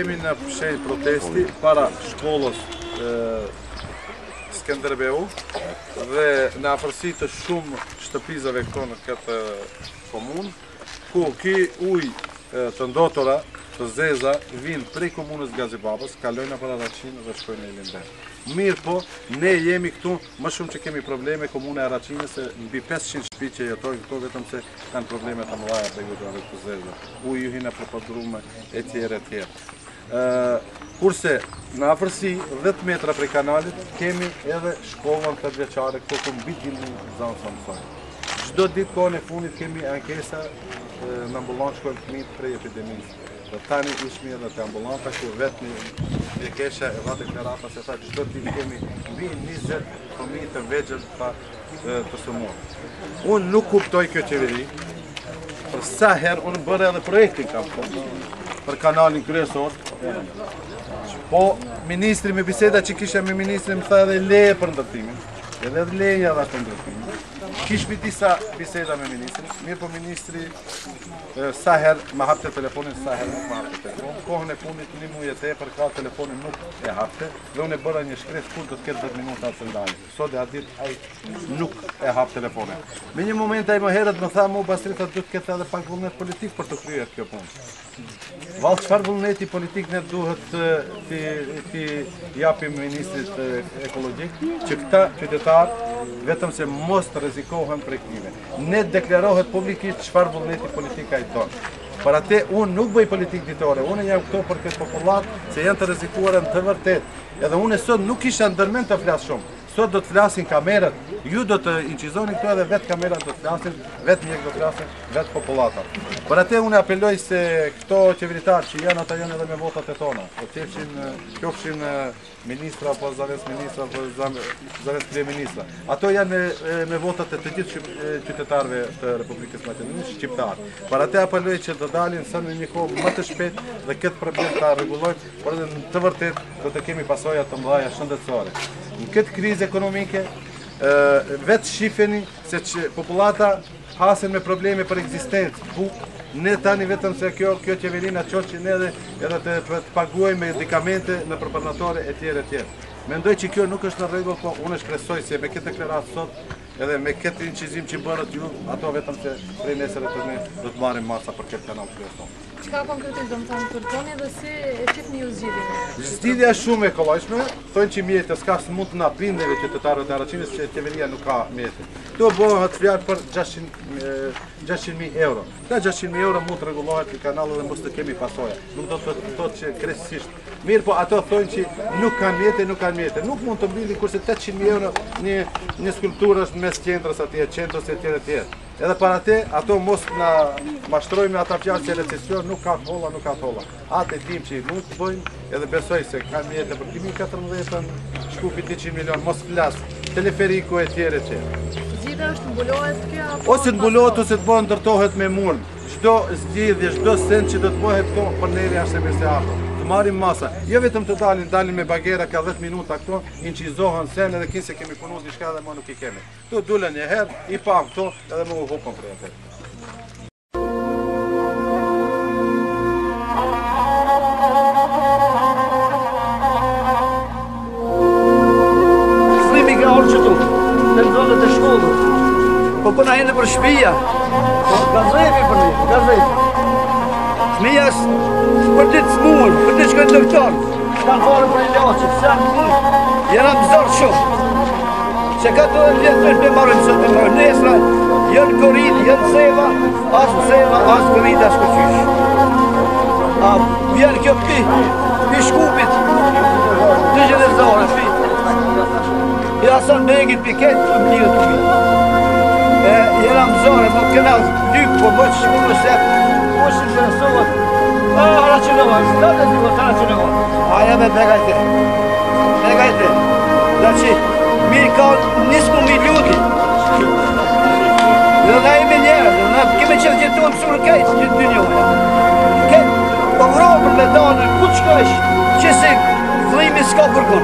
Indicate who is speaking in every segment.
Speaker 1: jemi në shenjë protesti para shkollës Skenderbeu dhe në afërsi të shumë shtëpizave këto në këtë komunë, ku ky ujë të ndotura, të zeza, vinë prej komunës Gazibabës, kalojnë për Araqinë dhe shkojnë në Ilimber. Mirë po, ne jemi këtu, më shumë që kemi probleme komune Araqinës, se mbi 500 shtëpi që jetojnë këto, vetëm se kanë probleme të mëdha për ujë të zeza. Uji ju hina përpërdrume e tjerë. Kurse në afërsi 10 metra prej kanalit kemi edhe shkollën 8 vjeçare këto ku mbi dilni zonë sa mësojnë. Çdo ditë kohën e fundit kemi ankesa në ambulancë shkojnë fëmijët prej epidemisë. Dhe tani ishmi edhe të ambulanta ku vetëm e kesha e vate klerata se tha çdo ditë kemi mbi 20 fëmijë të vegjël të sëmurë. Unë nuk kuptoj kjo qeveri, për sa herë unë bërë edhe projektin kam për kanalin kryesor. Po, ministri me biseda që kisha me ministri më tha edhe leje për ndërtimin, edhe leja dhe për ndërtimin. Kishmi disa biseda me ministri, mirë po ministri sa herë më hapte telefonin, sa herë nuk më hapte telefonin. Kohën e punit një muaj e tepër ka telefonin nuk e hapte, dhe unë e bëra një shkres kur do të ketë 10 minuta të ndajnë. Sot e atë ditë ai nuk e hap telefonin. Me një moment ai më herët më tha mu Basrita do të ketë edhe pak vullnet politik për të kryer kjo punë. Valë çfarë vullneti politik ne duhet të japim ministrit ekologjik, që këta qytetarë vetëm se mos të rrezikohen prej këtyre. Ne deklarohet publikisht çfarë vullneti politik ai don. Për atë unë nuk bëj politikë ditore, unë jam këto për këtë popullat se janë të rrezikuar në të vërtet. Edhe unë sot nuk kisha ndërmend të flas shumë. Sot do të flasin kamerat, ju do të incizoni këto edhe vetë kamerat do të flasin, vetë mjek do të flasin, vetë populata. Për atë unë apeloj se këto qeveritarë që janë ata janë edhe me votat e tona, o qofshin ministra, apo zaves ministra, apo zaves kryeministra. Ato janë me votat e të gjithë qytetarëve të Republikës Maqedonisë shqiptarë. Për atë apeloj që të dalin sa në një kohë më të shpejt dhe këtë problem ta rregullojmë, por edhe në të vërtet do të kemi pasoja të mëdha shëndetësore. Në këtë krizë ekonomike, vetë shifeni se që populata hasen me probleme për ekzistencë. Ne tani vetëm se kjo qeverina qoqë që ne edhe të paguajmë medikamente në përpërnatore e tjerë. Mendoj që kjo nuk është në rregull, po unë shpresoj se me këtë deklaratë sot edhe me këtë incizim që bërët ju, ato vetëm se prej nesër e të ne do të marrim masa për këtë kanal kryesor.
Speaker 2: Çka konkretisht do të thonë kërkoni dhe si e qitni ju zgjidhjen?
Speaker 1: Zgjidhja është shumë e kollajshme, thonë që mjetës ka së mund të na bindeve qytetarëve të Araqinës që qeveria nuk ka mjetë. Do bëhet fjalë për 600.000 euro. Ka 600.000 euro mund të rregullohet në kanal dhe mos të kemi pasoja. Nuk do të thotë që krejtësisht. Mirë, po ato thonë që nuk kanë mjetë. Nuk mund të mbillin kurse 800.000 euro një skulpturë është mes qendrës atje, qendrës e tjerë. Edhe para te, ato mos na mashtrojmë me ata fjalë që recesion nuk ka tholla. Atë dim që nuk të bëjmë, edhe besoj se kanë mjetë për 2014 shkupi 200 milion, mos flas, teleferiku e tjerë.
Speaker 2: Zgjidhja është mbulohet kjo apo
Speaker 1: ose të mbulohet ose të bëhet ndërtohet me murn. Çdo zgjidhje, çdo sent që do të bëhet këto për ne është me se afër. Marim masa, jo vetëm të dalin me bagera ka 10 minuta këto, incizohen sen edhe kinse kemi punu diçka dhe më nuk i kemi. Tu dule një herë, i pa këto edhe më u hupën për e të.
Speaker 3: Slimi ka orë që tu, në zonët e shkollës, po përna jene për shpija, gazepi për një, gazepi. Fëmijas për ditë smuën, për ditë shkojnë doktor, kanë farë për një laqë, pëse janë mund, jena mëzarë shumë. Se ka të dhe vjetë me marrën sot me marrën nesra, jënë korit, jënë seva, asë korit, asë këqysh. A vjenë kjo pi shkupit, 200 zare, pi. I asan begit pi ketë, të mlirë të vjetë. Jena mëzare, po këna lypë, po bëqë shkullë se është interesohet. Haracinova, šta da ti od Haracinova? Aja me begajte. Znači, mi kao nismo mi ljudi. Da ime njera, kime će djetom sur kajt dünjove. Kajt Evropën me danë, ku të shkojsh, që se vlimi s'ka përgun.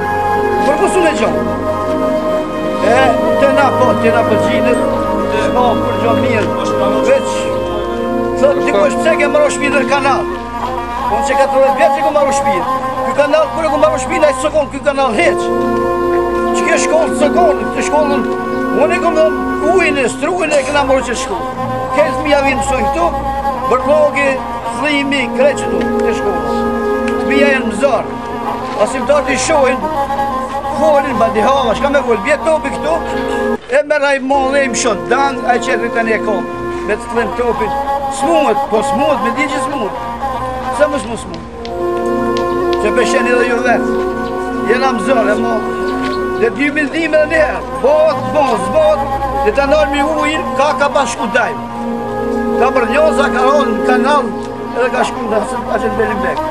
Speaker 3: Përgun su në gjohë. Të na përgjinët, s'ka për gjohë mirë, veç dikush pëse ke marrë shpirë në kanal. Unë që 14 vjetë që ku marrë shpirë. kanal, kur e ku marrë shpina i sëkonë, ky kanal heq. Që kjo shkollë të sëkonë, këtë shkollën, unë e kom dhe ujnë e strujnë e këna morë që shkollë. Këtë fëmija vinë mësojnë këtu, bërlogi, zlimi, kreqëtu, këtë shkollës. Fëmija janë mëzarë, asimtarët i shojnë, folin, bandi hava, shka me volë, bjetë topi këtu, e mërra i mollë e i më shonë, dangë, a i qetëri të një kom, me të të topin, smuët, po smuët, me di që smuët, sa më smuët, që peshen edhe ju vetë, jena mëzërë e mollë, dhe 2000 dhime dhe njerë, zbot, dhe të nërmi ujnë, ka pas shku dajmë, ka për njoza, ka ronë në kanal, edhe ka shku dhe asë të belim bek,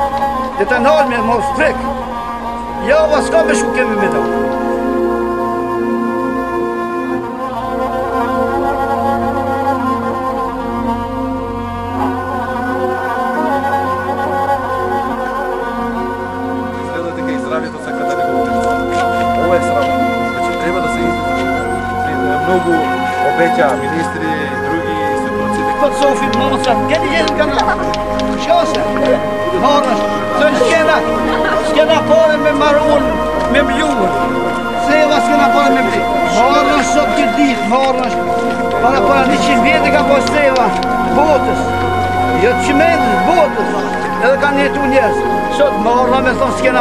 Speaker 3: dhe të nërmi e mos frikë, ja, va s'ka me shku kemi me do.
Speaker 1: Много обеща министри и други институции.
Speaker 3: Под Софи, Монса, къде е канал? Що се? Хораш, той скена поле ме марун, ме млюва. Seva skena поле ме бли. Horаш sot këtë ditë, horаш. Para 100 vjetë ka po seva botës. Jo të qimendës, botës. Edhe kanë jetu njerës. Sot morra me thonë skena